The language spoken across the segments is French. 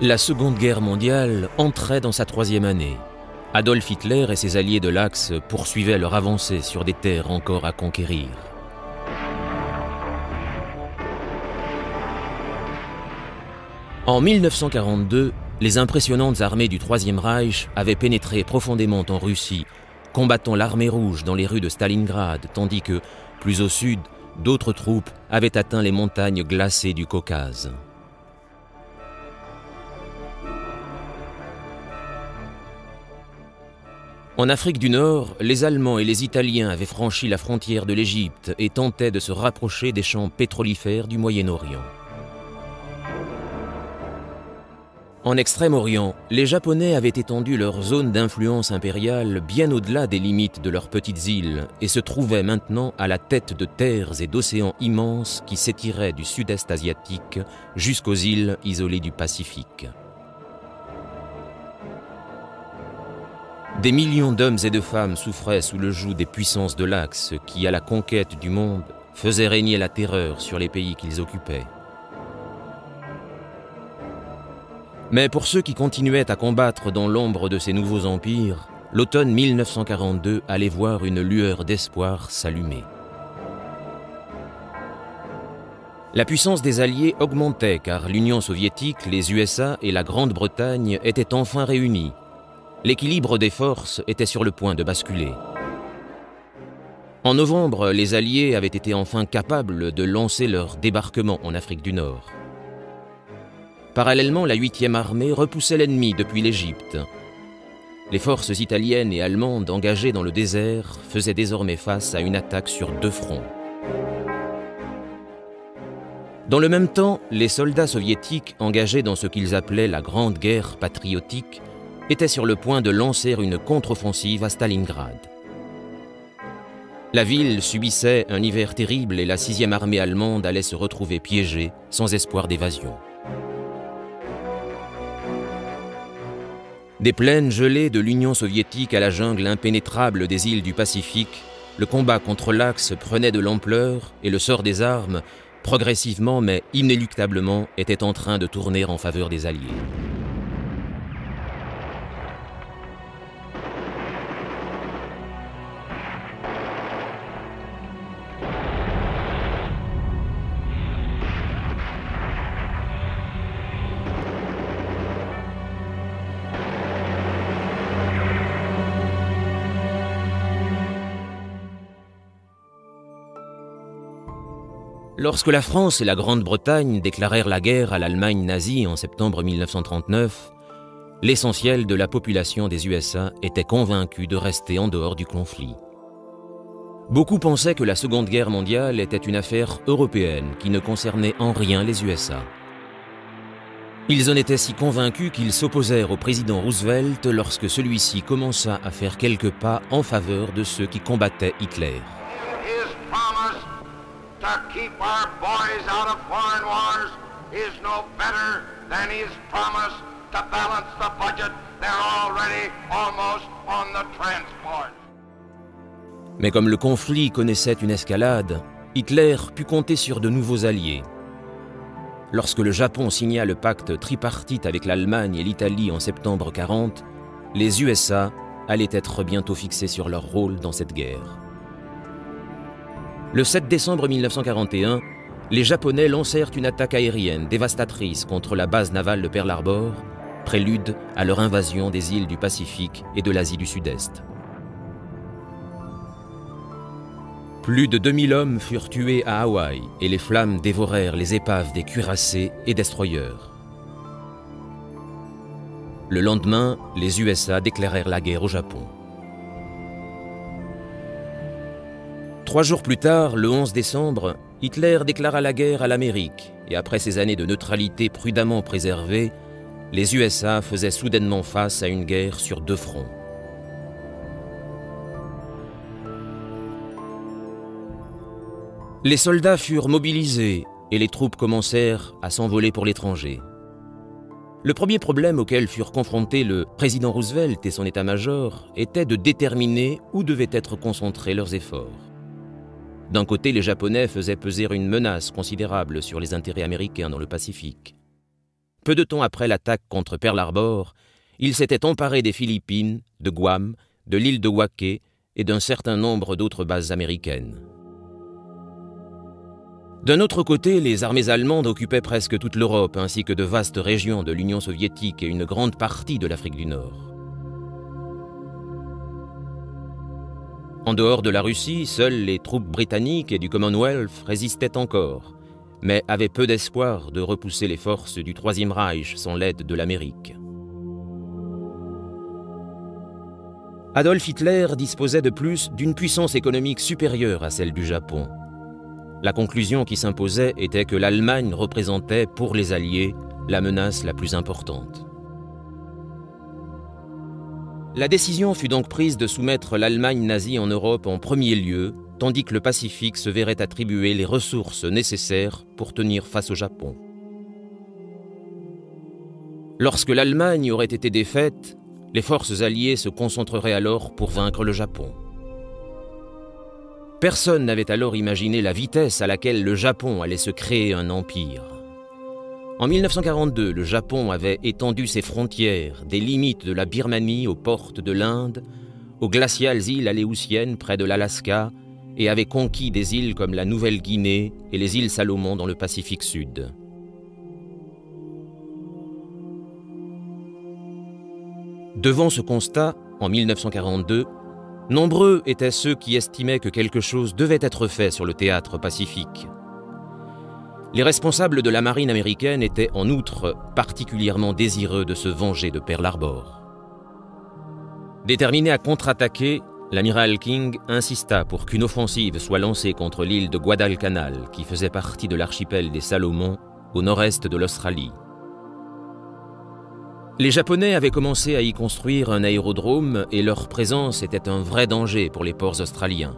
La Seconde Guerre mondiale entrait dans sa troisième année. Adolf Hitler et ses alliés de l'Axe poursuivaient leur avancée sur des terres encore à conquérir. En 1942, les impressionnantes armées du Troisième Reich avaient pénétré profondément en Russie, combattant l'armée rouge dans les rues de Stalingrad, tandis que, plus au sud, d'autres troupes avaient atteint les montagnes glacées du Caucase. En Afrique du Nord, les Allemands et les Italiens avaient franchi la frontière de l'Égypte et tentaient de se rapprocher des champs pétrolifères du Moyen-Orient. En Extrême-Orient, les Japonais avaient étendu leur zone d'influence impériale bien au-delà des limites de leurs petites îles et se trouvaient maintenant à la tête de terres et d'océans immenses qui s'étiraient du sud-est asiatique jusqu'aux îles isolées du Pacifique. Des millions d'hommes et de femmes souffraient sous le joug des puissances de l'Axe qui, à la conquête du monde, faisaient régner la terreur sur les pays qu'ils occupaient. Mais pour ceux qui continuaient à combattre dans l'ombre de ces nouveaux empires, l'automne 1942 allait voir une lueur d'espoir s'allumer. La puissance des Alliés augmentait car l'Union soviétique, les USA et la Grande-Bretagne étaient enfin réunis. L'équilibre des forces était sur le point de basculer. En novembre, les Alliés avaient été enfin capables de lancer leur débarquement en Afrique du Nord. Parallèlement, la 8e armée repoussait l'ennemi depuis l'Égypte. Les forces italiennes et allemandes engagées dans le désert faisaient désormais face à une attaque sur deux fronts. Dans le même temps, les soldats soviétiques engagés dans ce qu'ils appelaient la Grande Guerre patriotique étaient sur le point de lancer une contre-offensive à Stalingrad. La ville subissait un hiver terrible et la 6e armée allemande allait se retrouver piégée, sans espoir d'évasion. Des plaines gelées de l'Union soviétique à la jungle impénétrable des îles du Pacifique, le combat contre l'Axe prenait de l'ampleur et le sort des armes, progressivement mais inéluctablement, était en train de tourner en faveur des Alliés. Lorsque la France et la Grande-Bretagne déclarèrent la guerre à l'Allemagne nazie en septembre 1939, l'essentiel de la population des USA était convaincu de rester en dehors du conflit. Beaucoup pensaient que la Seconde Guerre mondiale était une affaire européenne qui ne concernait en rien les USA. Ils en étaient si convaincus qu'ils s'opposèrent au président Roosevelt lorsque celui-ci commença à faire quelques pas en faveur de ceux qui combattaient Hitler. To keep our boys out of foreign wars is no better than his promise to balance the budget. They're already almost on the transport. Mais comme le conflit connaissait une escalade, Hitler put compter sur de nouveaux alliés. Lorsque le Japon signa le pacte tripartite avec l'Allemagne et l'Italie en septembre 1940, les USA allaient être bientôt fixés sur leur rôle dans cette guerre. Le 7 décembre 1941, les Japonais lancèrent une attaque aérienne dévastatrice contre la base navale de Pearl Harbor, prélude à leur invasion des îles du Pacifique et de l'Asie du Sud-Est. Plus de 2000 hommes furent tués à Hawaï et les flammes dévorèrent les épaves des cuirassés et destroyers. Le lendemain, les USA déclarèrent la guerre au Japon. 3 jours plus tard, le 11 décembre, Hitler déclara la guerre à l'Amérique et après ces années de neutralité prudemment préservée, les USA faisaient soudainement face à une guerre sur deux fronts. Les soldats furent mobilisés et les troupes commencèrent à s'envoler pour l'étranger. Le premier problème auquel furent confrontés le président Roosevelt et son état-major était de déterminer où devaient être concentrés leurs efforts. D'un côté, les Japonais faisaient peser une menace considérable sur les intérêts américains dans le Pacifique. peu de temps après l'attaque contre Pearl Harbor, il s'était emparé des Philippines, de Guam, de l'île de Waké et d'un certain nombre d'autres bases américaines. D'un autre côté, les armées allemandes occupaient presque toute l'Europe, ainsi que de vastes régions de l'Union soviétique et une grande partie de l'Afrique du Nord. En dehors de la Russie, seules les troupes britanniques et du Commonwealth résistaient encore, mais avaient peu d'espoir de repousser les forces du Troisième Reich sans l'aide de l'Amérique. Adolf Hitler disposait de plus d'une puissance économique supérieure à celle du Japon. La conclusion qui s'imposait était que l'Allemagne représentait, pour les Alliés, la menace la plus importante. La décision fut donc prise de soumettre l'Allemagne nazie en Europe en premier lieu, tandis que le Pacifique se verrait attribuer les ressources nécessaires pour tenir face au Japon. Lorsque l'Allemagne aurait été défaite, les forces alliées se concentreraient alors pour vaincre le Japon. Personne n'avait alors imaginé la vitesse à laquelle le Japon allait se créer un empire. En 1942, le Japon avait étendu ses frontières des limites de la Birmanie aux portes de l'Inde, aux glaciales îles aléoutiennes près de l'Alaska, et avait conquis des îles comme la Nouvelle-Guinée et les îles Salomon dans le Pacifique Sud. Devant ce constat, en 1942, nombreux étaient ceux qui estimaient que quelque chose devait être fait sur le théâtre pacifique. Les responsables de la marine américaine étaient en outre particulièrement désireux de se venger de Pearl Harbor. Déterminé à contre-attaquer, l'amiral King insista pour qu'une offensive soit lancée contre l'île de Guadalcanal, qui faisait partie de l'archipel des Salomon, au nord-est de l'Australie. Les Japonais avaient commencé à y construire un aérodrome et leur présence était un vrai danger pour les ports australiens.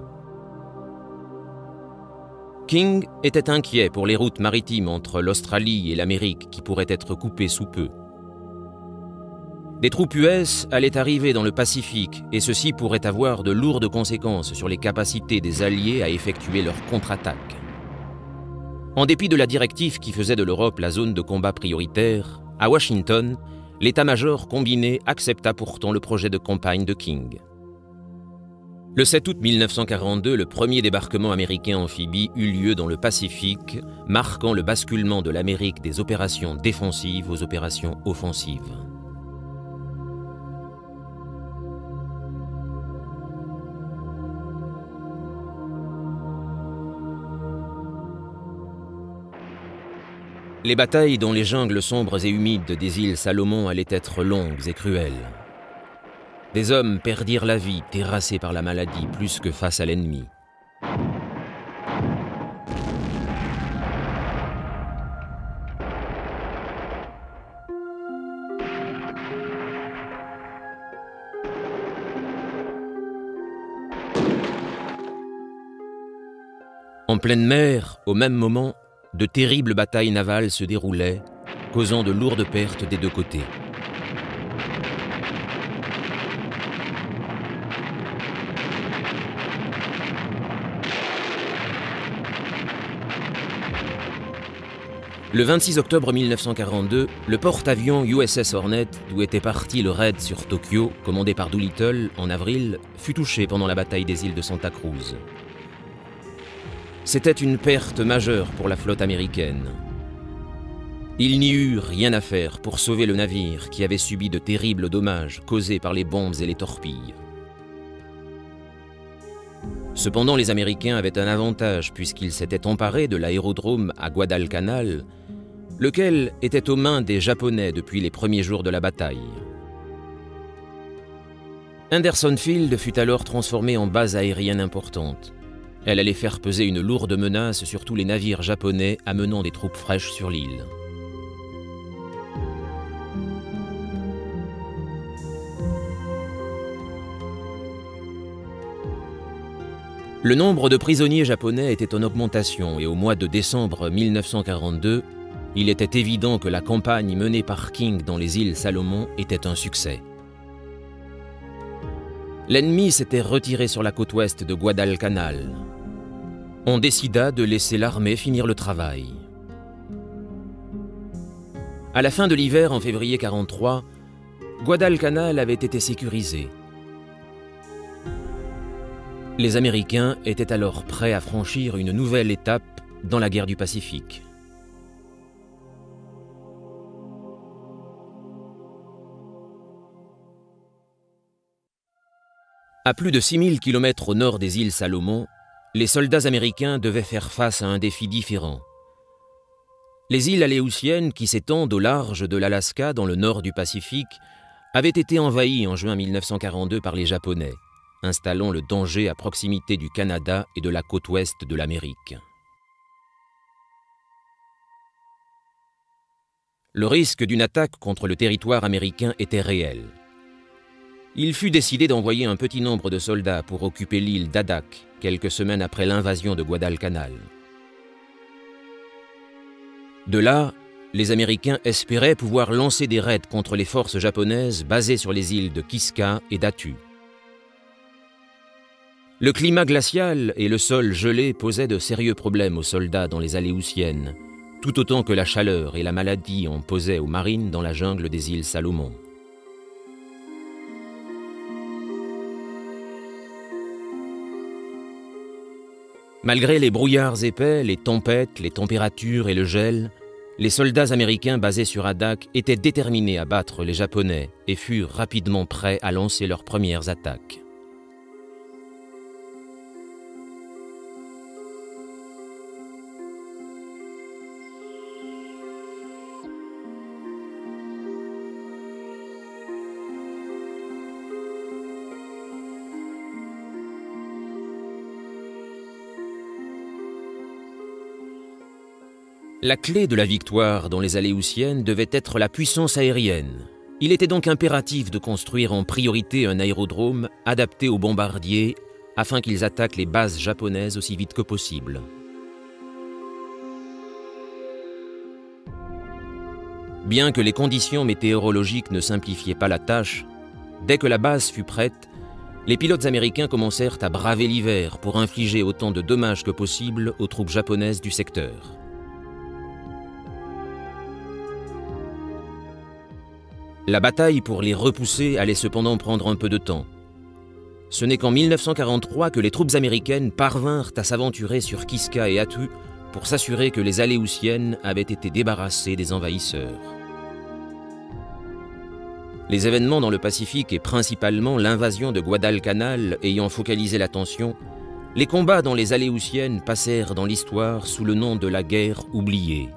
King était inquiet pour les routes maritimes entre l'Australie et l'Amérique qui pourraient être coupées sous peu. Des troupes US allaient arriver dans le Pacifique et ceci pourrait avoir de lourdes conséquences sur les capacités des Alliés à effectuer leur contre-attaque. En dépit de la directive qui faisait de l'Europe la zone de combat prioritaire, à Washington, l'état-major combiné accepta pourtant le projet de campagne de King. Le 7 août 1942, le premier débarquement américain amphibie eut lieu dans le Pacifique, marquant le basculement de l'Amérique des opérations défensives aux opérations offensives. Les batailles dans les jungles sombres et humides des îles Salomon allaient être longues et cruelles. Des hommes perdirent la vie, terrassés par la maladie, plus que face à l'ennemi. En pleine mer, au même moment, de terribles batailles navales se déroulaient, causant de lourdes pertes des deux côtés. Le 26 octobre 1942, le porte-avions USS Hornet, d'où était parti le raid sur Tokyo, commandé par Doolittle en avril, fut touché pendant la bataille des îles de Santa Cruz. C'était une perte majeure pour la flotte américaine. Il n'y eut rien à faire pour sauver le navire qui avait subi de terribles dommages causés par les bombes et les torpilles. Cependant, les Américains avaient un avantage puisqu'ils s'étaient emparés de l'aérodrome à Guadalcanal, lequel était aux mains des Japonais depuis les premiers jours de la bataille. Henderson Field fut alors transformée en base aérienne importante. Elle allait faire peser une lourde menace sur tous les navires japonais amenant des troupes fraîches sur l'île. Le nombre de prisonniers japonais était en augmentation et au mois de décembre 1942, il était évident que la campagne menée par King dans les îles Salomon était un succès. L'ennemi s'était retiré sur la côte ouest de Guadalcanal. On décida de laisser l'armée finir le travail. À la fin de l'hiver, en février 1943, Guadalcanal avait été sécurisé. Les Américains étaient alors prêts à franchir une nouvelle étape dans la guerre du Pacifique. À plus de 6000 km au nord des îles Salomon, les soldats américains devaient faire face à un défi différent. Les îles Aléoutiennes, qui s'étendent au large de l'Alaska dans le nord du Pacifique, avaient été envahies en juin 1942 par les Japonais, installant le danger à proximité du Canada et de la côte ouest de l'Amérique. Le risque d'une attaque contre le territoire américain était réel. Il fut décidé d'envoyer un petit nombre de soldats pour occuper l'île d'Adak, quelques semaines après l'invasion de Guadalcanal. De là, les Américains espéraient pouvoir lancer des raids contre les forces japonaises basées sur les îles de Kiska et d'Attu. Le climat glacial et le sol gelé posaient de sérieux problèmes aux soldats dans les Aléoutiennes, tout autant que la chaleur et la maladie en posaient aux marines dans la jungle des îles Salomon. Malgré les brouillards épais, les tempêtes, les températures et le gel, les soldats américains basés sur Adak étaient déterminés à battre les Japonais et furent rapidement prêts à lancer leurs premières attaques. La clé de la victoire dans les Aléoutiennes devait être la puissance aérienne. Il était donc impératif de construire en priorité un aérodrome adapté aux bombardiers afin qu'ils attaquent les bases japonaises aussi vite que possible. Bien que les conditions météorologiques ne simplifiaient pas la tâche, dès que la base fut prête, les pilotes américains commencèrent à braver l'hiver pour infliger autant de dommages que possible aux troupes japonaises du secteur. La bataille pour les repousser allait cependant prendre un peu de temps. Ce n'est qu'en 1943 que les troupes américaines parvinrent à s'aventurer sur Kiska et Attu pour s'assurer que les Aléoutiennes avaient été débarrassées des envahisseurs. Les événements dans le Pacifique et principalement l'invasion de Guadalcanal ayant focalisé l'attention, les combats dans les Aléoutiennes passèrent dans l'histoire sous le nom de la guerre oubliée.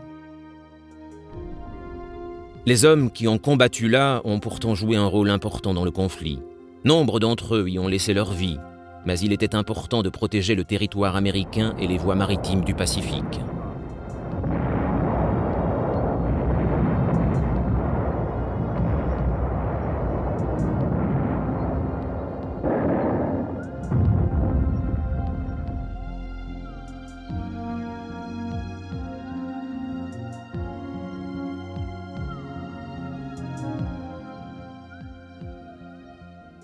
Les hommes qui ont combattu là ont pourtant joué un rôle important dans le conflit. Nombre d'entre eux y ont laissé leur vie, mais il était important de protéger le territoire américain et les voies maritimes du Pacifique.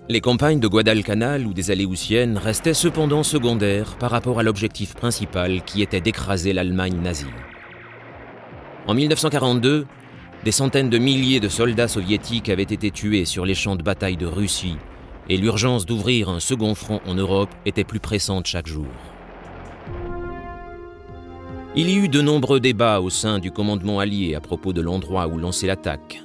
Les campagnes de Guadalcanal ou des Aléoutiennes restaient cependant secondaires par rapport à l'objectif principal qui était d'écraser l'Allemagne nazie. En 1942, des centaines de milliers de soldats soviétiques avaient été tués sur les champs de bataille de Russie et l'urgence d'ouvrir un second front en Europe était plus pressante chaque jour. Il y eut de nombreux débats au sein du commandement allié à propos de l'endroit où lancer l'attaque.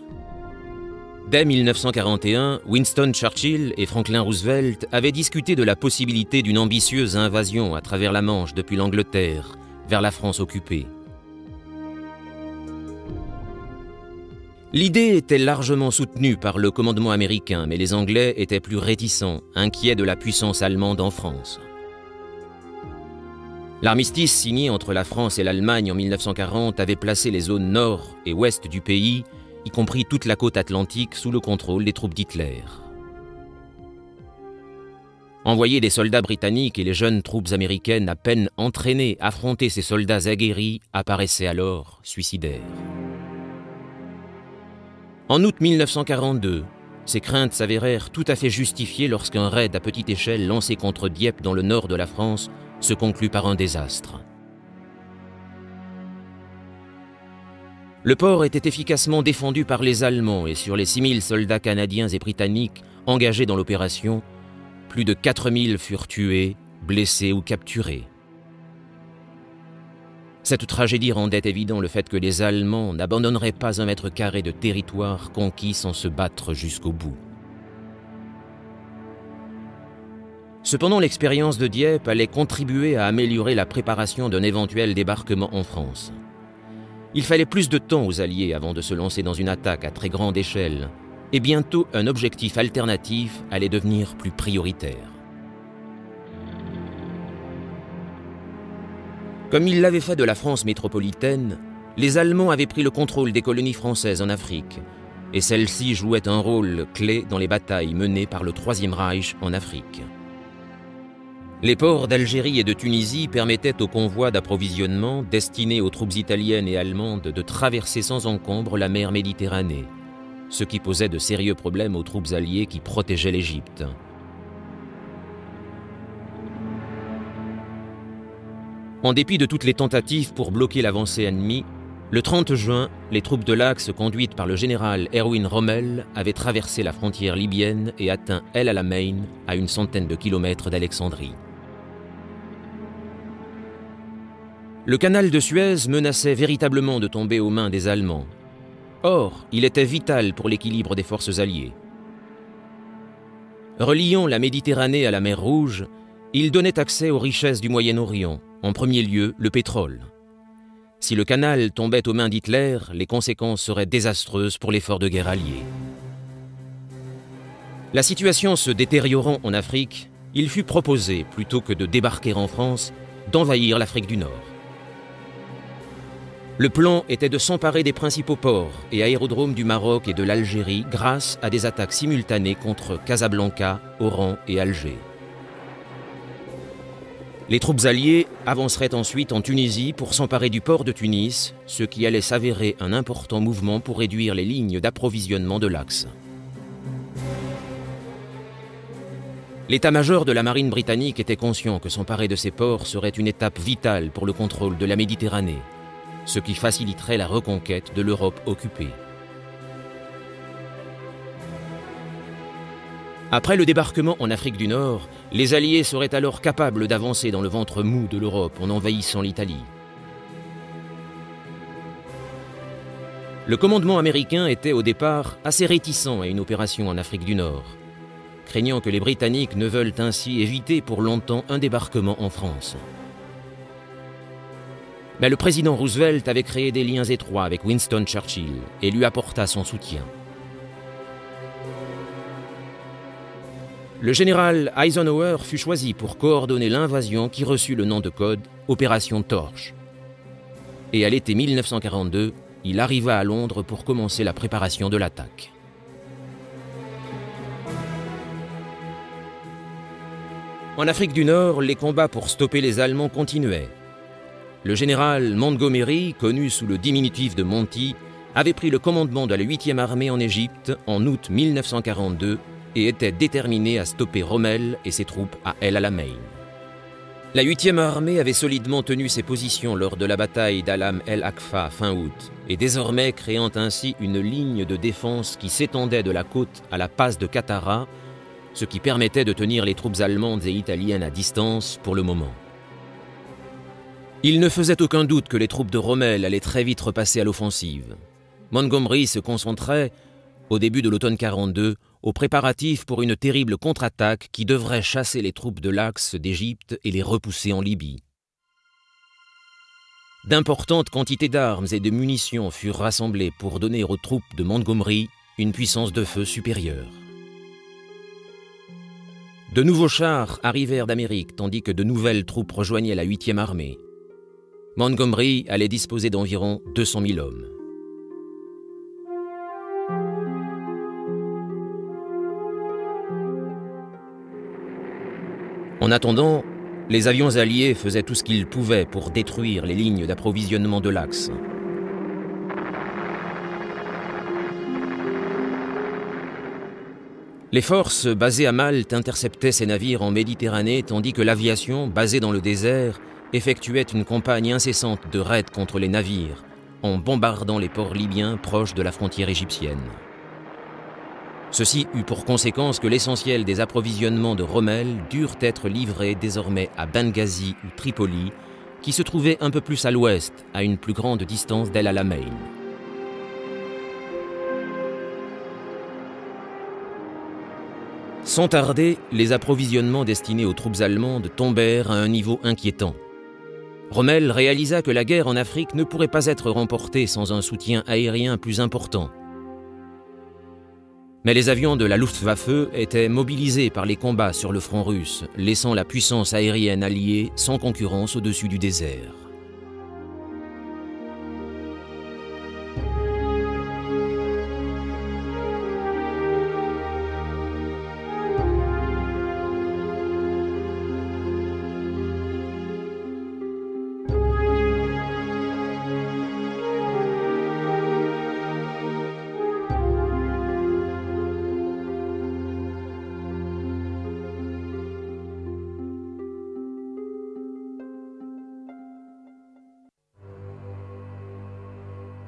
Dès 1941, Winston Churchill et Franklin Roosevelt avaient discuté de la possibilité d'une ambitieuse invasion à travers la Manche depuis l'Angleterre, vers la France occupée. L'idée était largement soutenue par le commandement américain, mais les Anglais étaient plus réticents, inquiets de la puissance allemande en France. L'armistice signé entre la France et l'Allemagne en 1940 avait placé les zones nord et ouest du pays, y compris toute la côte atlantique, sous le contrôle des troupes d'Hitler. Envoyer des soldats britanniques et les jeunes troupes américaines à peine entraînées affronter ces soldats aguerris apparaissait alors suicidaire. En août 1942, ces craintes s'avérèrent tout à fait justifiées lorsqu'un raid à petite échelle lancé contre Dieppe dans le nord de la France se conclut par un désastre. Le port était efficacement défendu par les Allemands et sur les 6000 soldats canadiens et britanniques engagés dans l'opération, plus de 4000 furent tués, blessés ou capturés. Cette tragédie rendait évident le fait que les Allemands n'abandonneraient pas un mètre carré de territoire conquis sans se battre jusqu'au bout. Cependant, l'expérience de Dieppe allait contribuer à améliorer la préparation d'un éventuel débarquement en France. Il fallait plus de temps aux Alliés avant de se lancer dans une attaque à très grande échelle, et bientôt un objectif alternatif allait devenir plus prioritaire. Comme ils l'avaient fait de la France métropolitaine, les Allemands avaient pris le contrôle des colonies françaises en Afrique, et celles-ci jouaient un rôle clé dans les batailles menées par le Troisième Reich en Afrique. Les ports d'Algérie et de Tunisie permettaient aux convois d'approvisionnement destinés aux troupes italiennes et allemandes de traverser sans encombre la mer Méditerranée, ce qui posait de sérieux problèmes aux troupes alliées qui protégeaient l'Égypte. En dépit de toutes les tentatives pour bloquer l'avancée ennemie, le 30 juin, les troupes de l'Axe conduites par le général Erwin Rommel avaient traversé la frontière libyenne et atteint El Alamein, à une centaine de kilomètres d'Alexandrie. Le canal de Suez menaçait véritablement de tomber aux mains des Allemands. Or, il était vital pour l'équilibre des forces alliées. Reliant la Méditerranée à la mer Rouge, il donnait accès aux richesses du Moyen-Orient, en premier lieu le pétrole. Si le canal tombait aux mains d'Hitler, les conséquences seraient désastreuses pour l'effort de guerre allié. La situation se détériorant en Afrique, il fut proposé, plutôt que de débarquer en France, d'envahir l'Afrique du Nord. Le plan était de s'emparer des principaux ports et aérodromes du Maroc et de l'Algérie grâce à des attaques simultanées contre Casablanca, Oran et Alger. Les troupes alliées avanceraient ensuite en Tunisie pour s'emparer du port de Tunis, ce qui allait s'avérer un important mouvement pour réduire les lignes d'approvisionnement de l'Axe. L'état-major de la marine britannique était conscient que s'emparer de ces ports serait une étape vitale pour le contrôle de la Méditerranée, ce qui faciliterait la reconquête de l'Europe occupée. Après le débarquement en Afrique du Nord, les Alliés seraient alors capables d'avancer dans le ventre mou de l'Europe en envahissant l'Italie. Le commandement américain était au départ assez réticent à une opération en Afrique du Nord, craignant que les Britanniques ne veulent ainsi éviter pour longtemps un débarquement en France. Mais le président Roosevelt avait créé des liens étroits avec Winston Churchill et lui apporta son soutien. Le général Eisenhower fut choisi pour coordonner l'invasion qui reçut le nom de code « Opération Torche ». Et à l'été 1942, il arriva à Londres pour commencer la préparation de l'attaque. En Afrique du Nord, les combats pour stopper les Allemands continuaient. Le général Montgomery, connu sous le diminutif de Monty, avait pris le commandement de la 8e armée en Égypte en août 1942 et était déterminé à stopper Rommel et ses troupes à El Alamein. La 8e armée avait solidement tenu ses positions lors de la bataille d'Alam El Akfa fin août, et désormais créant ainsi une ligne de défense qui s'étendait de la côte à la passe de Katara, ce qui permettait de tenir les troupes allemandes et italiennes à distance pour le moment. Il ne faisait aucun doute que les troupes de Rommel allaient très vite repasser à l'offensive. Montgomery se concentrait, au début de l'automne 42, aux préparatifs pour une terrible contre-attaque qui devrait chasser les troupes de l'Axe d'Égypte et les repousser en Libye. D'importantes quantités d'armes et de munitions furent rassemblées pour donner aux troupes de Montgomery une puissance de feu supérieure. De nouveaux chars arrivèrent d'Amérique tandis que de nouvelles troupes rejoignaient la 8e armée. Montgomery allait disposer d'environ 200 000 hommes. En attendant, les avions alliés faisaient tout ce qu'ils pouvaient pour détruire les lignes d'approvisionnement de l'Axe. Les forces basées à Malte interceptaient ces navires en Méditerranée tandis que l'aviation, basée dans le désert, effectuait une campagne incessante de raids contre les navires, en bombardant les ports libyens proches de la frontière égyptienne. Ceci eut pour conséquence que l'essentiel des approvisionnements de Rommel durent être livrés désormais à Benghazi ou Tripoli, qui se trouvaient un peu plus à l'ouest, à une plus grande distance d'El Alamein. Sans tarder, les approvisionnements destinés aux troupes allemandes tombèrent à un niveau inquiétant. Rommel réalisa que la guerre en Afrique ne pourrait pas être remportée sans un soutien aérien plus important. Mais les avions de la Luftwaffe étaient mobilisés par les combats sur le front russe, laissant la puissance aérienne alliée sans concurrence au-dessus du désert.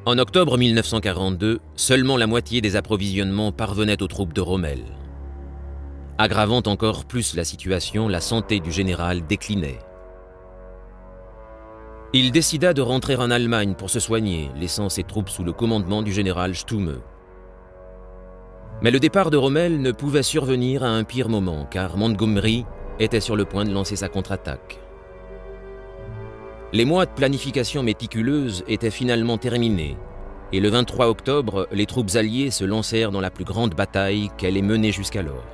En octobre 1942, seulement la moitié des approvisionnements parvenaient aux troupes de Rommel. Aggravant encore plus la situation, la santé du général déclinait. Il décida de rentrer en Allemagne pour se soigner, laissant ses troupes sous le commandement du général Stumme. Mais le départ de Rommel ne pouvait survenir à un pire moment, car Montgomery était sur le point de lancer sa contre-attaque. Les mois de planification méticuleuse étaient finalement terminés, et le 23 octobre, les troupes alliées se lancèrent dans la plus grande bataille qu'elle ait menée jusqu'alors.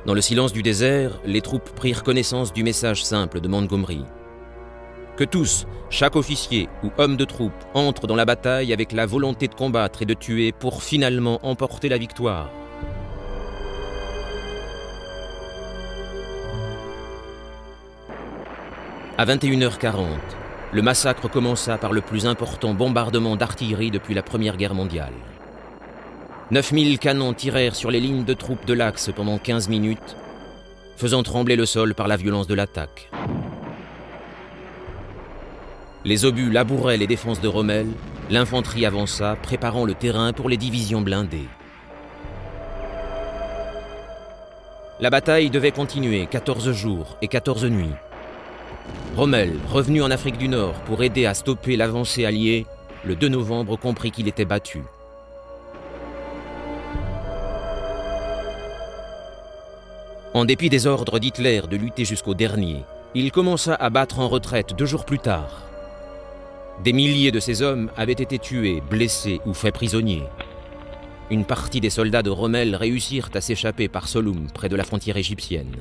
Dans le silence du désert, les troupes prirent connaissance du message simple de Montgomery. Que tous, chaque officier ou homme de troupe, entrent dans la bataille avec la volonté de combattre et de tuer pour finalement emporter la victoire. À 21h40, le massacre commença par le plus important bombardement d'artillerie depuis la Première Guerre mondiale. 9000 canons tirèrent sur les lignes de troupes de l'Axe pendant 15 minutes, faisant trembler le sol par la violence de l'attaque. Les obus labouraient les défenses de Rommel, l'infanterie avança, préparant le terrain pour les divisions blindées. La bataille devait continuer 14 jours et 14 nuits. Rommel, revenu en Afrique du Nord pour aider à stopper l'avancée alliée, le 2 novembre comprit qu'il était battu. En dépit des ordres d'Hitler de lutter jusqu'au dernier, il commença à battre en retraite 2 jours plus tard. Des milliers de ses hommes avaient été tués, blessés ou faits prisonniers. Une partie des soldats de Rommel réussirent à s'échapper par Solum, près de la frontière égyptienne.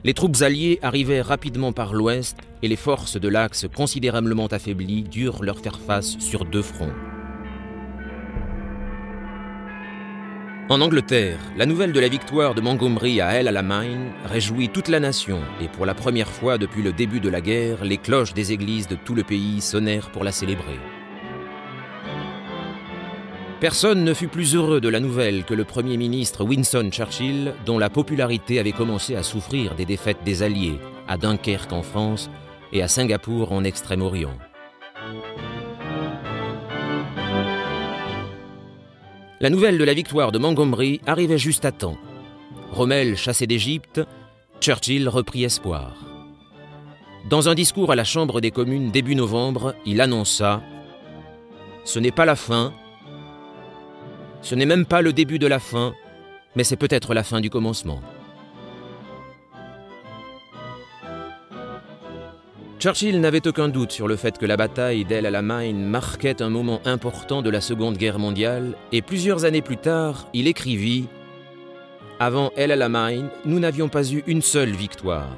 Les troupes alliées arrivèrent rapidement par l'ouest et les forces de l'Axe, considérablement affaiblies, durent leur faire face sur 2 fronts. En Angleterre, la nouvelle de la victoire de Montgomery à El Alamein réjouit toute la nation et pour la première fois depuis le début de la guerre, les cloches des églises de tout le pays sonnèrent pour la célébrer. Personne ne fut plus heureux de la nouvelle que le Premier ministre Winston Churchill, dont la popularité avait commencé à souffrir des défaites des Alliés, à Dunkerque en France et à Singapour en Extrême-Orient. La nouvelle de la victoire de Montgomery arrivait juste à temps. Rommel chassé d'Égypte, Churchill reprit espoir. Dans un discours à la Chambre des communes début novembre, il annonça « Ce n'est pas la fin. Ce n'est même pas le début de la fin, mais c'est peut-être la fin du commencement. » Churchill n'avait aucun doute sur le fait que la bataille d'El Alamein marquait un moment important de la Seconde Guerre mondiale, et plusieurs années plus tard, il écrivit « Avant El Alamein, nous n'avions pas eu une seule victoire.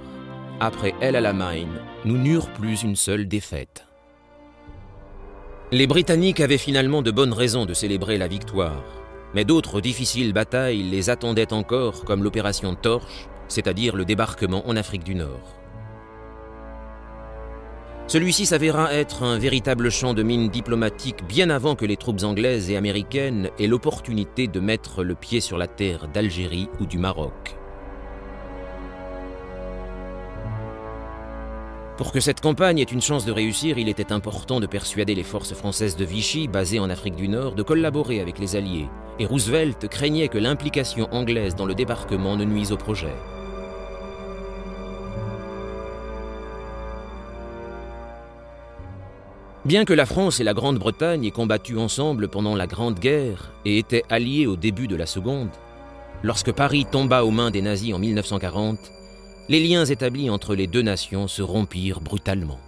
Après El Alamein, nous n'eurent plus une seule défaite. » Les Britanniques avaient finalement de bonnes raisons de célébrer la victoire, mais d'autres difficiles batailles les attendaient encore, comme l'opération Torche, c'est-à-dire le débarquement en Afrique du Nord. Celui-ci s'avéra être un véritable champ de mine diplomatique bien avant que les troupes anglaises et américaines aient l'opportunité de mettre le pied sur la terre d'Algérie ou du Maroc. Pour que cette campagne ait une chance de réussir, il était important de persuader les forces françaises de Vichy, basées en Afrique du Nord, de collaborer avec les Alliés, et Roosevelt craignait que l'implication anglaise dans le débarquement ne nuise au projet. Bien que la France et la Grande-Bretagne aient combattu ensemble pendant la Grande Guerre et étaient alliés au début de la Seconde, lorsque Paris tomba aux mains des nazis en 1940, les liens établis entre les deux nations se rompirent brutalement.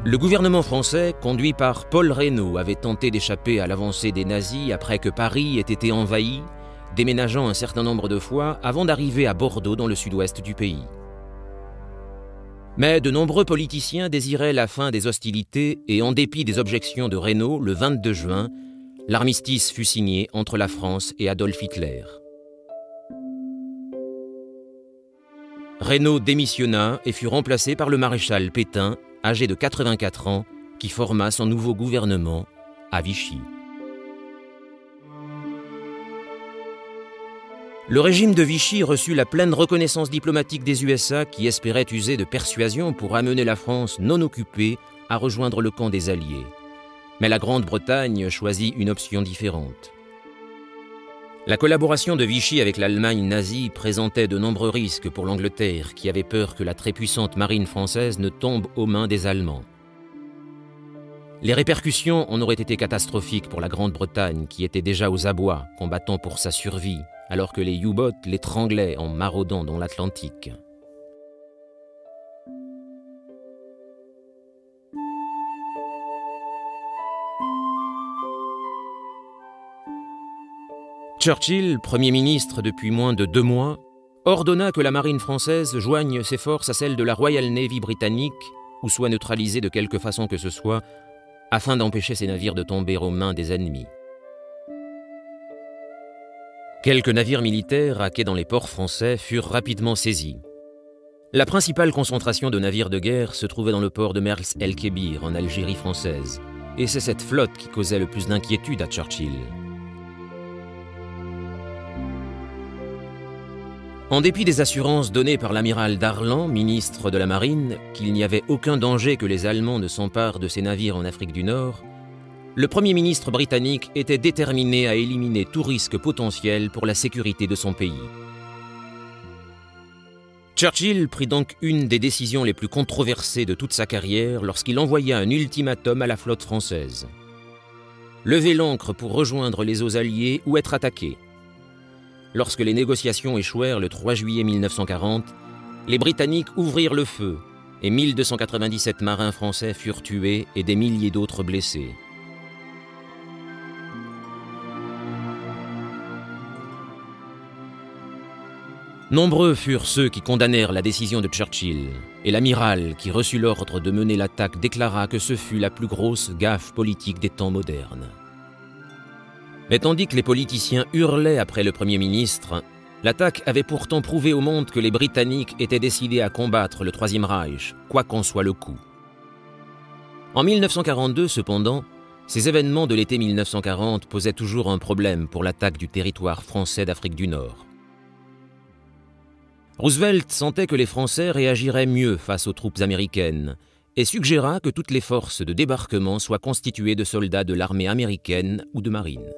Le gouvernement français, conduit par Paul Reynaud, avait tenté d'échapper à l'avancée des nazis après que Paris ait été envahi, déménageant un certain nombre de fois avant d'arriver à Bordeaux dans le sud-ouest du pays. Mais de nombreux politiciens désiraient la fin des hostilités et en dépit des objections de Reynaud, le 22 juin, l'armistice fut signé entre la France et Adolf Hitler. Reynaud démissionna et fut remplacé par le maréchal Pétain, âgé de 84 ans, qui forma son nouveau gouvernement à Vichy. Le régime de Vichy reçut la pleine reconnaissance diplomatique des USA qui espéraient user de persuasion pour amener la France non occupée à rejoindre le camp des Alliés. Mais la Grande-Bretagne choisit une option différente. La collaboration de Vichy avec l'Allemagne nazie présentait de nombreux risques pour l'Angleterre, qui avait peur que la très puissante marine française ne tombe aux mains des Allemands. Les répercussions en auraient été catastrophiques pour la Grande-Bretagne, qui était déjà aux abois, combattant pour sa survie, alors que les U-boats l'étranglaient en maraudant dans l'Atlantique. Churchill, Premier ministre depuis moins de 2 mois, ordonna que la marine française joigne ses forces à celles de la Royal Navy britannique, ou soit neutralisée de quelque façon que ce soit, afin d'empêcher ces navires de tomber aux mains des ennemis. Quelques navires militaires à quai dans les ports français furent rapidement saisis. La principale concentration de navires de guerre se trouvait dans le port de Mers el-Kébir, en Algérie française, et c'est cette flotte qui causait le plus d'inquiétude à Churchill. En dépit des assurances données par l'amiral Darlan, ministre de la Marine, qu'il n'y avait aucun danger que les Allemands ne s'emparent de ces navires en Afrique du Nord, le Premier ministre britannique était déterminé à éliminer tout risque potentiel pour la sécurité de son pays. Churchill prit donc une des décisions les plus controversées de toute sa carrière lorsqu'il envoya un ultimatum à la flotte française. Lever l'ancre pour rejoindre les eaux alliées ou être attaqué. Lorsque les négociations échouèrent le 3 juillet 1940, les Britanniques ouvrirent le feu et 1297 marins français furent tués et des milliers d'autres blessés. Nombreux furent ceux qui condamnèrent la décision de Churchill, et l'amiral qui reçut l'ordre de mener l'attaque déclara que ce fut la plus grosse gaffe politique des temps modernes. Mais tandis que les politiciens hurlaient après le Premier ministre, l'attaque avait pourtant prouvé au monde que les Britanniques étaient décidés à combattre le Troisième Reich, quoi qu'en soit le coût. En 1942, cependant, ces événements de l'été 1940 posaient toujours un problème pour l'attaque du territoire français d'Afrique du Nord. Roosevelt sentait que les Français réagiraient mieux face aux troupes américaines et suggéra que toutes les forces de débarquement soient constituées de soldats de l'armée américaine ou de marine.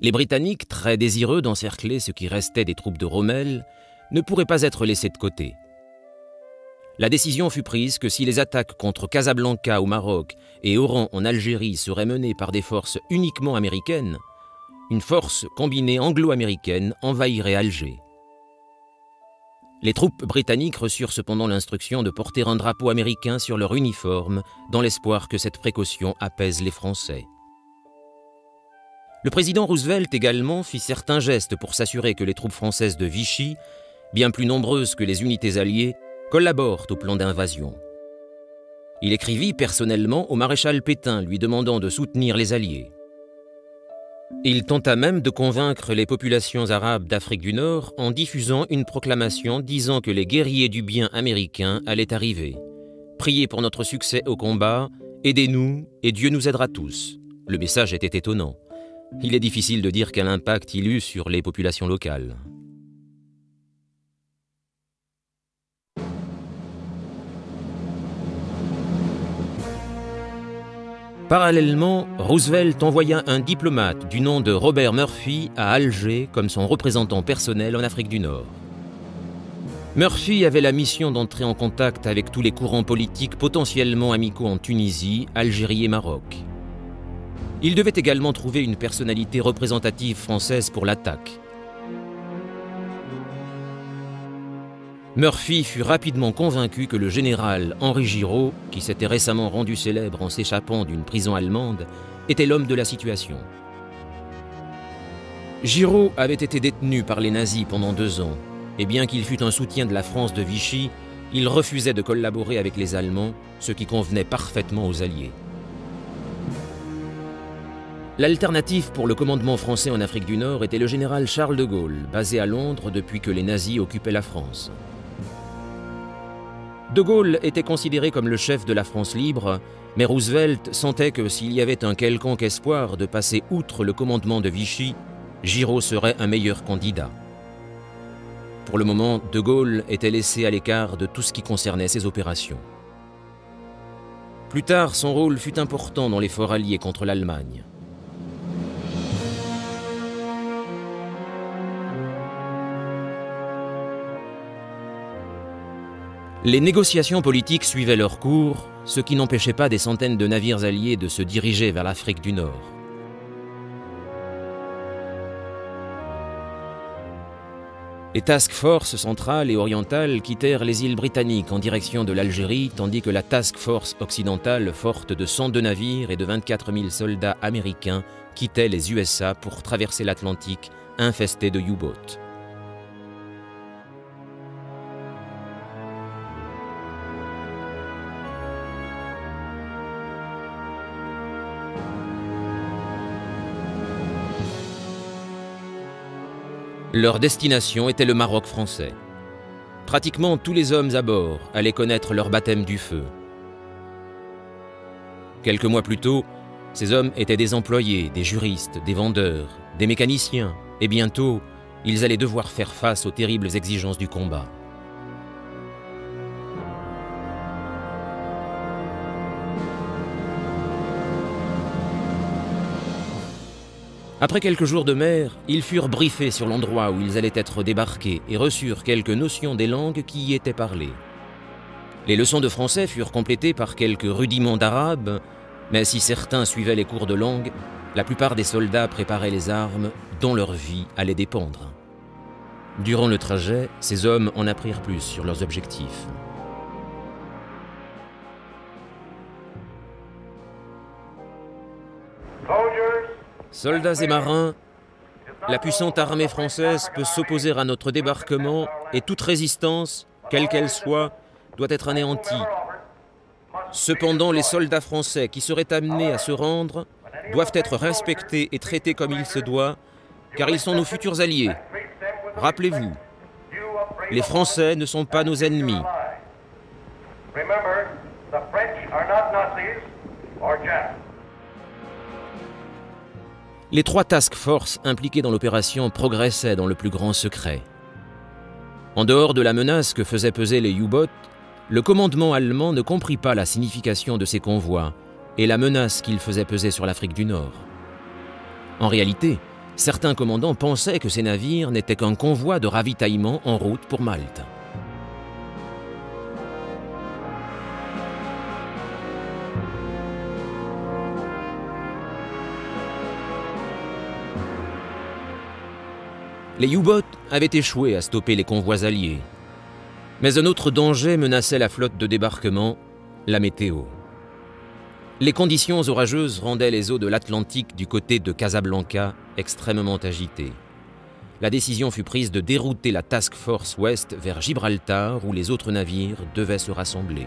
Les Britanniques, très désireux d'encercler ce qui restait des troupes de Rommel, ne pourraient pas être laissés de côté. La décision fut prise que si les attaques contre Casablanca au Maroc et Oran en Algérie seraient menées par des forces uniquement américaines, une force combinée anglo-américaine envahirait Alger. Les troupes britanniques reçurent cependant l'instruction de porter un drapeau américain sur leur uniforme, dans l'espoir que cette précaution apaise les Français. Le président Roosevelt également fit certains gestes pour s'assurer que les troupes françaises de Vichy, bien plus nombreuses que les unités alliées, collaborent au plan d'invasion. Il écrivit personnellement au maréchal Pétain lui demandant de soutenir les Alliés. Il tenta même de convaincre les populations arabes d'Afrique du Nord en diffusant une proclamation disant que les guerriers du bien américains allaient arriver. Priez pour notre succès au combat, aidez-nous et Dieu nous aidera tous. Le message était étonnant. Il est difficile de dire quel impact il eut sur les populations locales. Parallèlement, Roosevelt envoya un diplomate du nom de Robert Murphy à Alger comme son représentant personnel en Afrique du Nord. Murphy avait la mission d'entrer en contact avec tous les courants politiques potentiellement amicaux en Tunisie, Algérie et Maroc. Il devait également trouver une personnalité représentative française pour l'attaque. Murphy fut rapidement convaincu que le général Henri Giraud, qui s'était récemment rendu célèbre en s'échappant d'une prison allemande, était l'homme de la situation. Giraud avait été détenu par les nazis pendant 2 ans, et bien qu'il fût un soutien de la France de Vichy, il refusait de collaborer avec les Allemands, ce qui convenait parfaitement aux Alliés. L'alternative pour le commandement français en Afrique du Nord était le général Charles de Gaulle, basé à Londres depuis que les nazis occupaient la France. De Gaulle était considéré comme le chef de la France libre, mais Roosevelt sentait que s'il y avait un quelconque espoir de passer outre le commandement de Vichy, Giraud serait un meilleur candidat. Pour le moment, De Gaulle était laissé à l'écart de tout ce qui concernait ses opérations. Plus tard, son rôle fut important dans l'effort allié contre l'Allemagne. Les négociations politiques suivaient leur cours, ce qui n'empêchait pas des centaines de navires alliés de se diriger vers l'Afrique du Nord. Les task forces centrales et orientales quittèrent les îles britanniques en direction de l'Algérie, tandis que la task force occidentale, forte de 102 navires et de 24 000 soldats américains, quittait les USA pour traverser l'Atlantique, infesté de U-boats. Leur destination était le Maroc français. Pratiquement tous les hommes à bord allaient connaître leur baptême du feu. Quelques mois plus tôt, ces hommes étaient des employés, des juristes, des vendeurs, des mécaniciens, et bientôt, ils allaient devoir faire face aux terribles exigences du combat. Après quelques jours de mer, ils furent briefés sur l'endroit où ils allaient être débarqués et reçurent quelques notions des langues qui y étaient parlées. Les leçons de français furent complétées par quelques rudiments d'arabe, mais si certains suivaient les cours de langue, la plupart des soldats préparaient les armes dont leur vie allait dépendre. Durant le trajet, ces hommes en apprirent plus sur leurs objectifs. Soldats et marins, la puissante armée française peut s'opposer à notre débarquement et toute résistance, quelle qu'elle soit, doit être anéantie. Cependant, les soldats français qui seraient amenés à se rendre doivent être respectés et traités comme il se doit, car ils sont nos futurs alliés. Rappelez-vous, les Français ne sont pas nos ennemis. Les 3 task forces impliquées dans l'opération progressaient dans le plus grand secret. En dehors de la menace que faisaient peser les U-boats, le commandement allemand ne comprit pas la signification de ces convois et la menace qu'ils faisaient peser sur l'Afrique du Nord. En réalité, certains commandants pensaient que ces navires n'étaient qu'un convoi de ravitaillement en route pour Malte. Les U-boats avaient échoué à stopper les convois alliés. Mais un autre danger menaçait la flotte de débarquement, la météo. Les conditions orageuses rendaient les eaux de l'Atlantique du côté de Casablanca extrêmement agitées. La décision fut prise de dérouter la Task Force Ouest vers Gibraltar où les autres navires devaient se rassembler.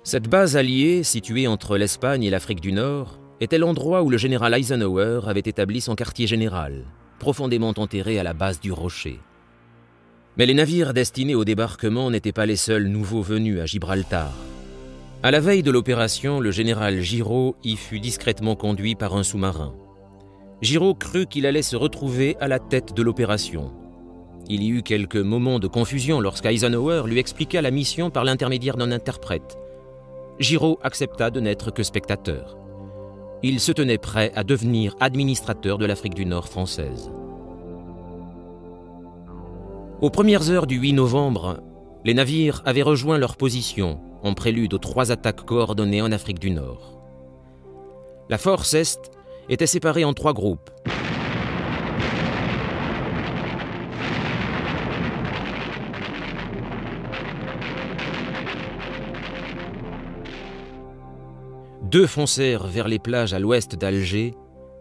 Cette base alliée, située entre l'Espagne et l'Afrique du Nord, était l'endroit où le général Eisenhower avait établi son quartier général, profondément enterré à la base du rocher. Mais les navires destinés au débarquement n'étaient pas les seuls nouveaux venus à Gibraltar. À la veille de l'opération, le général Giraud y fut discrètement conduit par un sous-marin. Giraud crut qu'il allait se retrouver à la tête de l'opération. Il y eut quelques moments de confusion lorsqu'Eisenhower lui expliqua la mission par l'intermédiaire d'un interprète. Giraud accepta de n'être que spectateur. Il se tenait prêt à devenir administrateur de l'Afrique du Nord française. Aux premières heures du 8 novembre, les navires avaient rejoint leur position en prélude aux 3 attaques coordonnées en Afrique du Nord. La force Est était séparée en 3 groupes. Deux foncèrent vers les plages à l'ouest d'Alger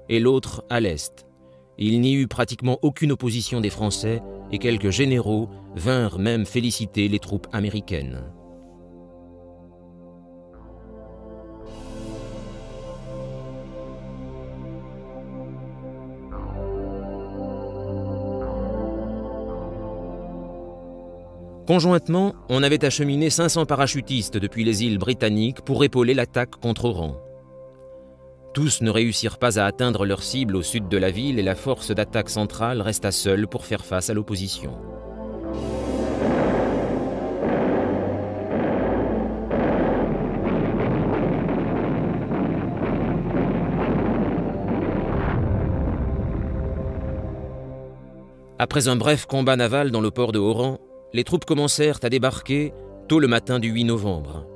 et l'autre à l'est. Il n'y eut pratiquement aucune opposition des Français et quelques généraux vinrent même féliciter les troupes américaines. Conjointement, on avait acheminé 500 parachutistes depuis les îles britanniques pour épauler l'attaque contre Oran. Tous ne réussirent pas à atteindre leur cible au sud de la ville et la force d'attaque centrale resta seule pour faire face à l'opposition. Après un bref combat naval dans le port de Oran, les troupes commencèrent à débarquer tôt le matin du 8 novembre.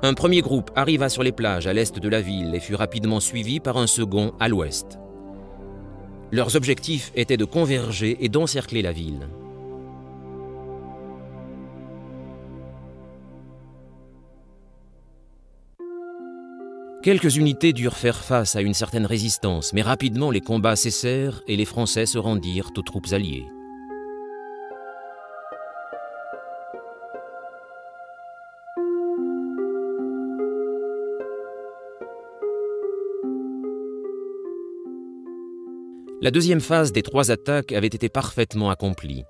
Un premier groupe arriva sur les plages à l'est de la ville et fut rapidement suivi par un second à l'ouest. Leurs objectifs étaient de converger et d'encercler la ville. Quelques unités durent faire face à une certaine résistance, mais rapidement les combats cessèrent et les Français se rendirent aux troupes alliées. La deuxième phase des 3 attaques avait été parfaitement accomplie.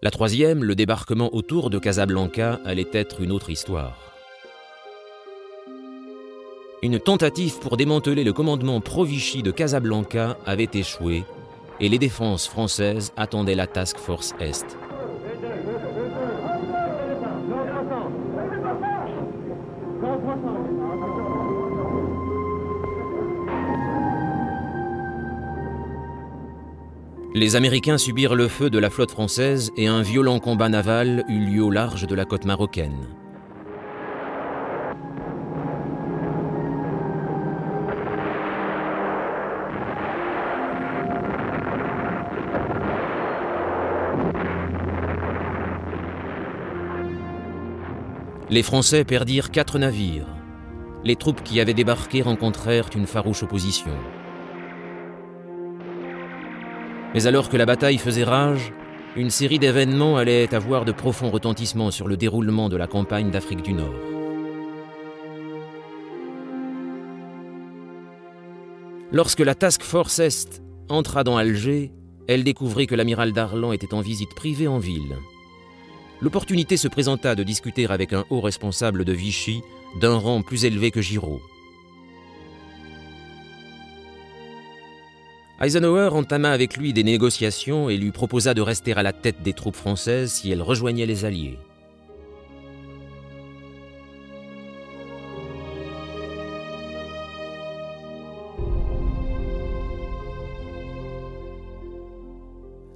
La troisième, le débarquement autour de Casablanca, allait être une autre histoire. Une tentative pour démanteler le commandement pro-Vichy de Casablanca avait échoué et les défenses françaises attendaient la Task Force Est. Les Américains subirent le feu de la flotte française et un violent combat naval eut lieu au large de la côte marocaine. Les Français perdirent 4 navires. Les troupes qui avaient débarqué rencontrèrent une farouche opposition. Mais alors que la bataille faisait rage, une série d'événements allait avoir de profonds retentissements sur le déroulement de la campagne d'Afrique du Nord. Lorsque la Task Force Est entra dans Alger, elle découvrit que l'amiral Darlan était en visite privée en ville. L'opportunité se présenta de discuter avec un haut responsable de Vichy d'un rang plus élevé que Giraud. Eisenhower entama avec lui des négociations et lui proposa de rester à la tête des troupes françaises si elles rejoignaient les Alliés.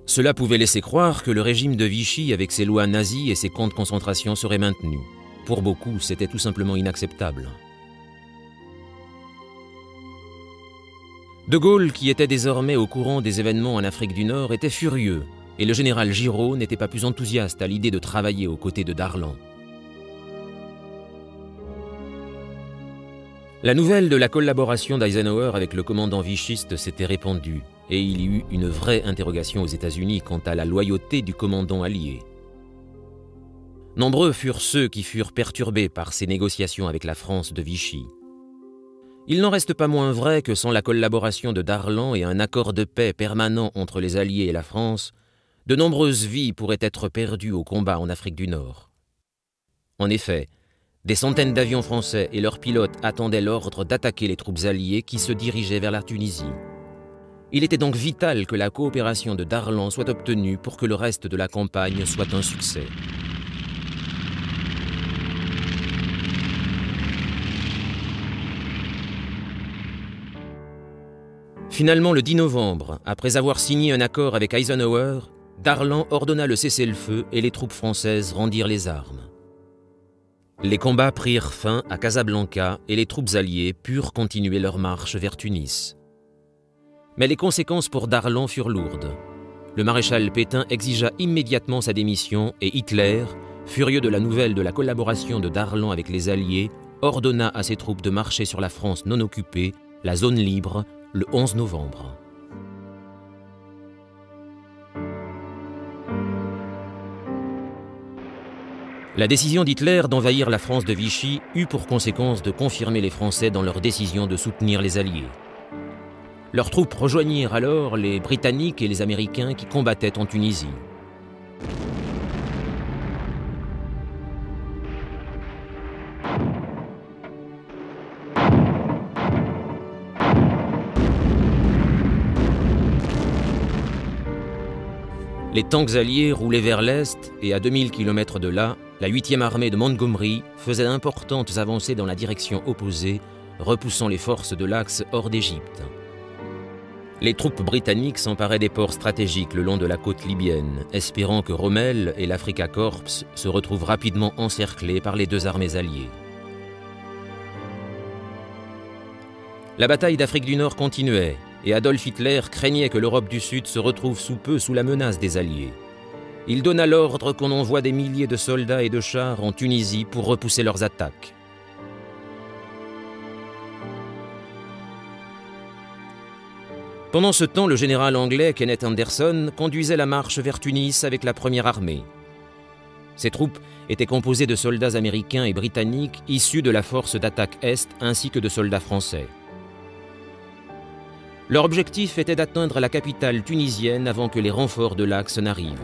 Cela pouvait laisser croire que le régime de Vichy, avec ses lois nazies et ses camps de concentration, serait maintenu. Pour beaucoup, c'était tout simplement inacceptable. De Gaulle, qui était désormais au courant des événements en Afrique du Nord, était furieux, et le général Giraud n'était pas plus enthousiaste à l'idée de travailler aux côtés de Darlan. La nouvelle de la collaboration d'Eisenhower avec le commandant vichiste s'était répandue, et il y eut une vraie interrogation aux États-Unis quant à la loyauté du commandant allié. Nombreux furent ceux qui furent perturbés par ces négociations avec la France de Vichy. Il n'en reste pas moins vrai que sans la collaboration de Darlan et un accord de paix permanent entre les Alliés et la France, de nombreuses vies pourraient être perdues au combat en Afrique du Nord. En effet, des centaines d'avions français et leurs pilotes attendaient l'ordre d'attaquer les troupes alliées qui se dirigeaient vers la Tunisie. Il était donc vital que la coopération de Darlan soit obtenue pour que le reste de la campagne soit un succès. Finalement, le 10 novembre, après avoir signé un accord avec Eisenhower, Darlan ordonna le cessez-le-feu et les troupes françaises rendirent les armes. Les combats prirent fin à Casablanca et les troupes alliées purent continuer leur marche vers Tunis. Mais les conséquences pour Darlan furent lourdes. Le maréchal Pétain exigea immédiatement sa démission et Hitler, furieux de la nouvelle de la collaboration de Darlan avec les Alliés, ordonna à ses troupes de marcher sur la France non occupée, la zone libre, le 11 novembre. La décision d'Hitler d'envahir la France de Vichy eut pour conséquence de confirmer les Français dans leur décision de soutenir les Alliés. Leurs troupes rejoignirent alors les Britanniques et les Américains qui combattaient en Tunisie. Les tanks alliés roulaient vers l'est et à 2000 km de là, la 8e armée de Montgomery faisait d'importantes avancées dans la direction opposée, repoussant les forces de l'Axe hors d'Égypte. Les troupes britanniques s'emparaient des ports stratégiques le long de la côte libyenne, espérant que Rommel et l'Africa Corps se retrouvent rapidement encerclés par les deux armées alliées. La bataille d'Afrique du Nord continuait, et Adolf Hitler craignait que l'Europe du Sud se retrouve sous peu sous la menace des Alliés. Il donna l'ordre qu'on envoie des milliers de soldats et de chars en Tunisie pour repousser leurs attaques. Pendant ce temps, le général anglais Kenneth Anderson conduisait la marche vers Tunis avec la première armée. Ces troupes étaient composées de soldats américains et britanniques issus de la force d'attaque Est ainsi que de soldats français. Leur objectif était d'atteindre la capitale tunisienne avant que les renforts de l'Axe n'arrivent.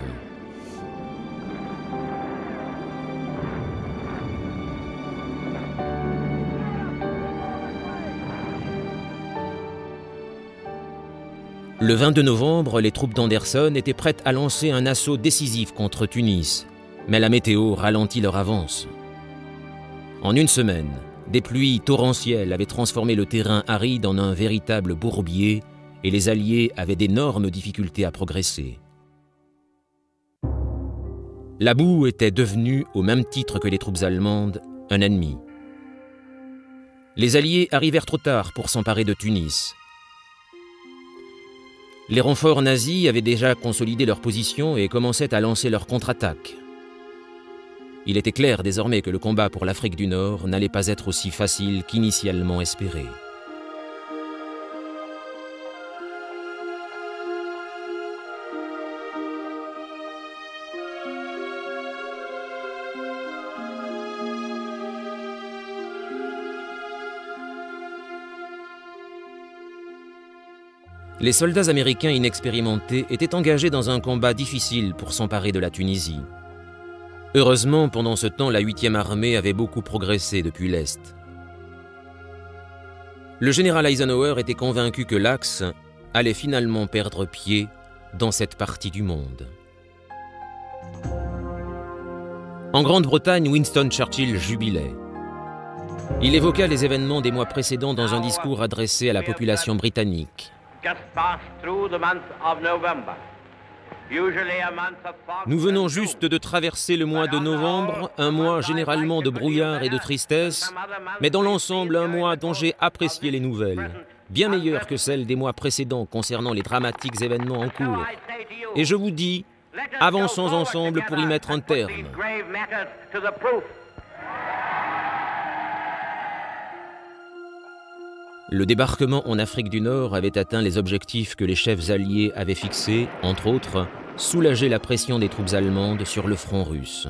Le 22 novembre, les troupes d'Anderson étaient prêtes à lancer un assaut décisif contre Tunis, mais la météo ralentit leur avance. En une semaine, des pluies torrentielles avaient transformé le terrain aride en un véritable bourbier et les Alliés avaient d'énormes difficultés à progresser. La boue était devenue, au même titre que les troupes allemandes, un ennemi. Les Alliés arrivèrent trop tard pour s'emparer de Tunis. Les renforts nazis avaient déjà consolidé leur position et commençaient à lancer leur contre-attaque. Il était clair désormais que le combat pour l'Afrique du Nord n'allait pas être aussi facile qu'initialement espéré. Les soldats américains inexpérimentés étaient engagés dans un combat difficile pour s'emparer de la Tunisie. Heureusement, pendant ce temps, la 8e armée avait beaucoup progressé depuis l'Est. Le général Eisenhower était convaincu que l'Axe allait finalement perdre pied dans cette partie du monde. En Grande-Bretagne, Winston Churchill jubilait. Il évoqua les événements des mois précédents dans un discours adressé à la population britannique. Nous venons juste de traverser le mois de novembre, un mois généralement de brouillard et de tristesse, mais dans l'ensemble un mois dont j'ai apprécié les nouvelles, bien meilleures que celles des mois précédents concernant les dramatiques événements en cours. Et je vous dis, avançons ensemble pour y mettre un terme. Le débarquement en Afrique du Nord avait atteint les objectifs que les chefs alliés avaient fixés, entre autres, soulager la pression des troupes allemandes sur le front russe.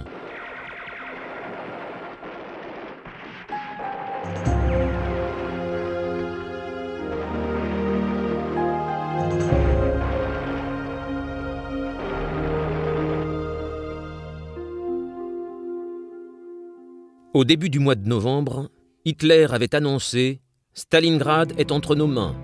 Au début du mois de novembre, Hitler avait annoncé « Stalingrad est entre nos mains ».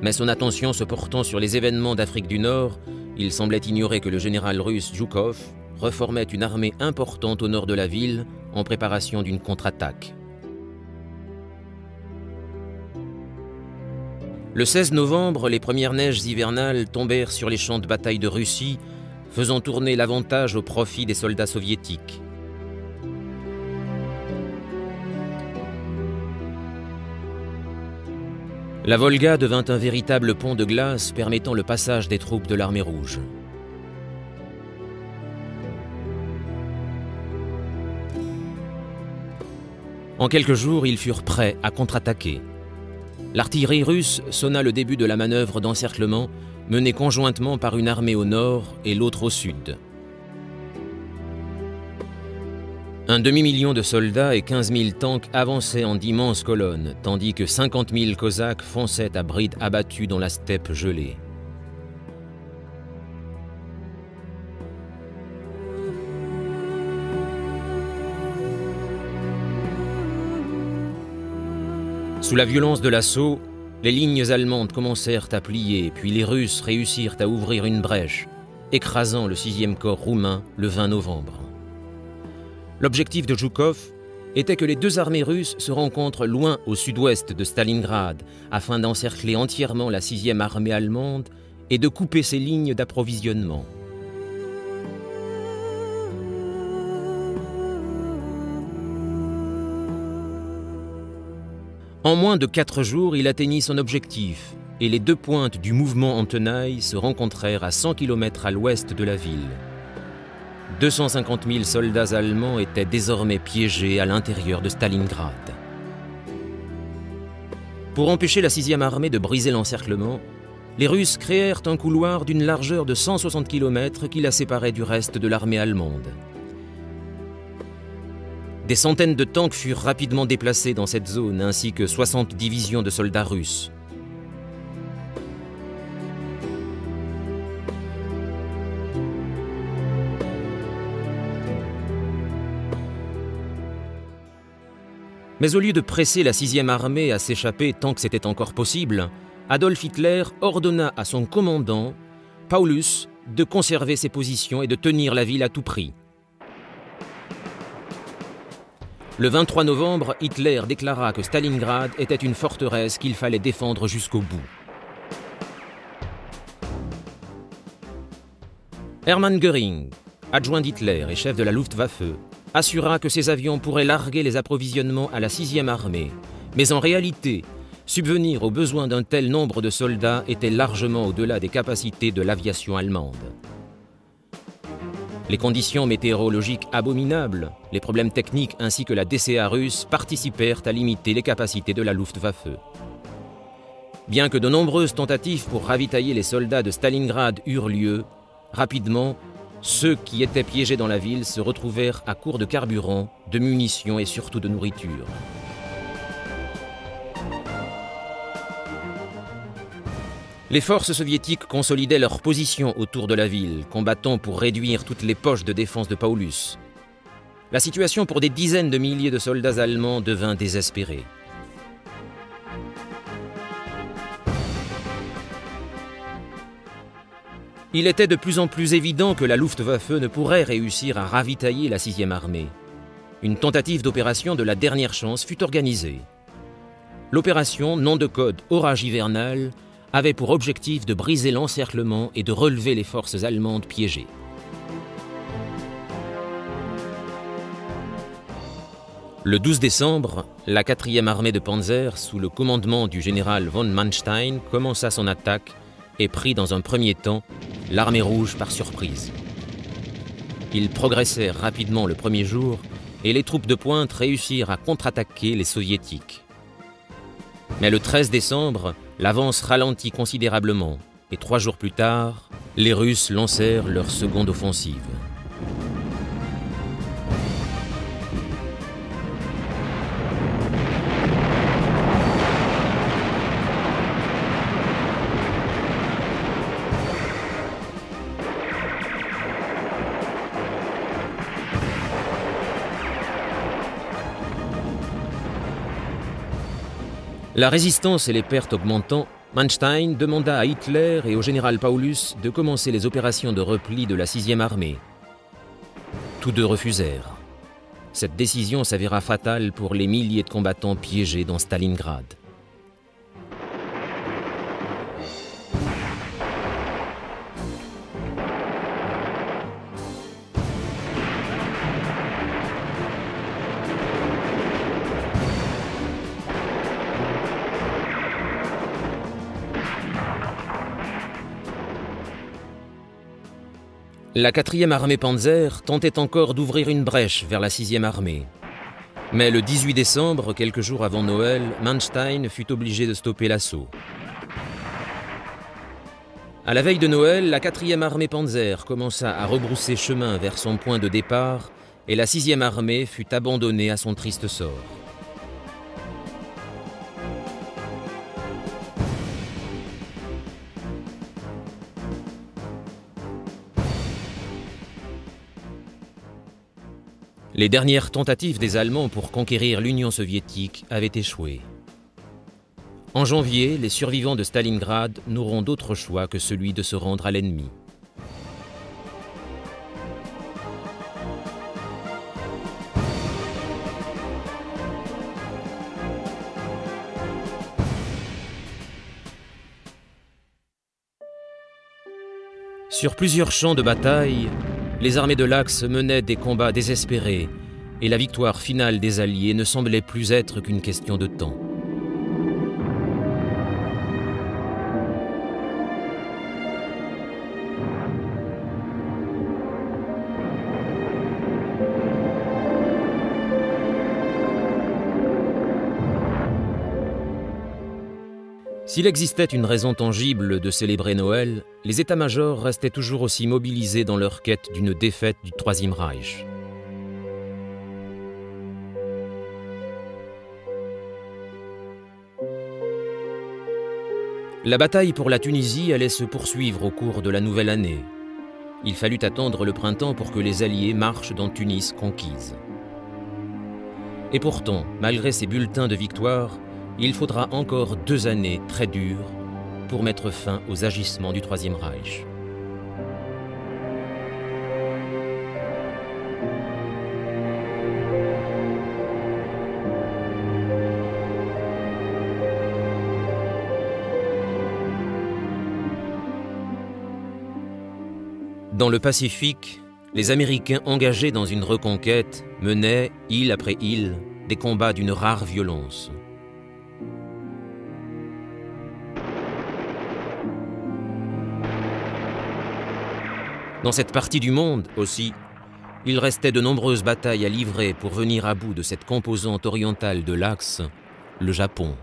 Mais son attention se portant sur les événements d'Afrique du Nord, il semblait ignorer que le général russe Zhukov reformait une armée importante au nord de la ville en préparation d'une contre-attaque. Le 16 novembre, les premières neiges hivernales tombèrent sur les champs de bataille de Russie, faisant tourner l'avantage au profit des soldats soviétiques. La Volga devint un véritable pont de glace permettant le passage des troupes de l'armée rouge. En quelques jours, ils furent prêts à contre-attaquer. L'artillerie russe sonna le début de la manœuvre d'encerclement, menée conjointement par une armée au nord et l'autre au sud. Un demi-million de soldats et 15 000 tanks avançaient en d'immenses colonnes, tandis que 50 000 cosaques fonçaient à bride abattue dans la steppe gelée. Sous la violence de l'assaut, les lignes allemandes commencèrent à plier, puis les Russes réussirent à ouvrir une brèche, écrasant le 6e corps roumain le 20 novembre. L'objectif de Zhukov était que les deux armées russes se rencontrent loin au sud-ouest de Stalingrad, afin d'encercler entièrement la 6e armée allemande et de couper ses lignes d'approvisionnement. En moins de 4 jours, il atteignit son objectif et les deux pointes du mouvement en tenaille se rencontrèrent à 100 km à l'ouest de la ville. 250 000 soldats allemands étaient désormais piégés à l'intérieur de Stalingrad. Pour empêcher la 6e armée de briser l'encerclement, les Russes créèrent un couloir d'une largeur de 160 km qui la séparait du reste de l'armée allemande. Des centaines de tanks furent rapidement déplacés dans cette zone, ainsi que 60 divisions de soldats russes. Mais au lieu de presser la 6e armée à s'échapper tant que c'était encore possible, Adolf Hitler ordonna à son commandant, Paulus, de conserver ses positions et de tenir la ville à tout prix. Le 23 novembre, Hitler déclara que Stalingrad était une forteresse qu'il fallait défendre jusqu'au bout. Hermann Göring, adjoint d'Hitler et chef de la Luftwaffe, assura que ses avions pourraient larguer les approvisionnements à la 6e armée, mais en réalité, subvenir aux besoins d'un tel nombre de soldats était largement au-delà des capacités de l'aviation allemande. Les conditions météorologiques abominables, les problèmes techniques ainsi que la DCA russe participèrent à limiter les capacités de la Luftwaffe. Bien que de nombreuses tentatives pour ravitailler les soldats de Stalingrad eurent lieu, rapidement, ceux qui étaient piégés dans la ville se retrouvèrent à court de carburant, de munitions et surtout de nourriture. Les forces soviétiques consolidaient leur position autour de la ville, combattant pour réduire toutes les poches de défense de Paulus. La situation pour des dizaines de milliers de soldats allemands devint désespérée. Il était de plus en plus évident que la Luftwaffe ne pourrait réussir à ravitailler la 6e armée. Une tentative d'opération de la dernière chance fut organisée. L'opération, nom de code Orage hivernal, avait pour objectif de briser l'encerclement et de relever les forces allemandes piégées. Le 12 décembre, la 4e armée de Panzer, sous le commandement du général von Manstein, commença son attaque et prit dans un premier temps l'armée rouge par surprise. Ils progressèrent rapidement le premier jour et les troupes de pointe réussirent à contre-attaquer les soviétiques. Mais le 13 décembre, l'avance ralentit considérablement et 3 jours plus tard, les Russes lancèrent leur seconde offensive. La résistance et les pertes augmentant, Manstein demanda à Hitler et au général Paulus de commencer les opérations de repli de la 6e armée. Tous deux refusèrent. Cette décision s'avéra fatale pour les milliers de combattants piégés dans Stalingrad. La 4e armée Panzer tentait encore d'ouvrir une brèche vers la 6e armée. Mais le 18 décembre, quelques jours avant Noël, Manstein fut obligé de stopper l'assaut. À la veille de Noël, la 4e armée Panzer commença à rebrousser chemin vers son point de départ et la 6e armée fut abandonnée à son triste sort. Les dernières tentatives des Allemands pour conquérir l'Union soviétique avaient échoué. En janvier, les survivants de Stalingrad n'auront d'autre choix que celui de se rendre à l'ennemi. Sur plusieurs champs de bataille, les armées de l'Axe menaient des combats désespérés et la victoire finale des Alliés ne semblait plus être qu'une question de temps. S'il existait une raison tangible de célébrer Noël, les états-majors restaient toujours aussi mobilisés dans leur quête d'une défaite du Troisième Reich. La bataille pour la Tunisie allait se poursuivre au cours de la nouvelle année. Il fallut attendre le printemps pour que les Alliés marchent dans Tunis conquise. Et pourtant, malgré ces bulletins de victoire, il faudra encore 2 années très dures pour mettre fin aux agissements du Troisième Reich. Dans le Pacifique, les Américains engagés dans une reconquête menaient, île après île, des combats d'une rare violence. Dans cette partie du monde aussi, il restait de nombreuses batailles à livrer pour venir à bout de cette composante orientale de l'Axe, le Japon.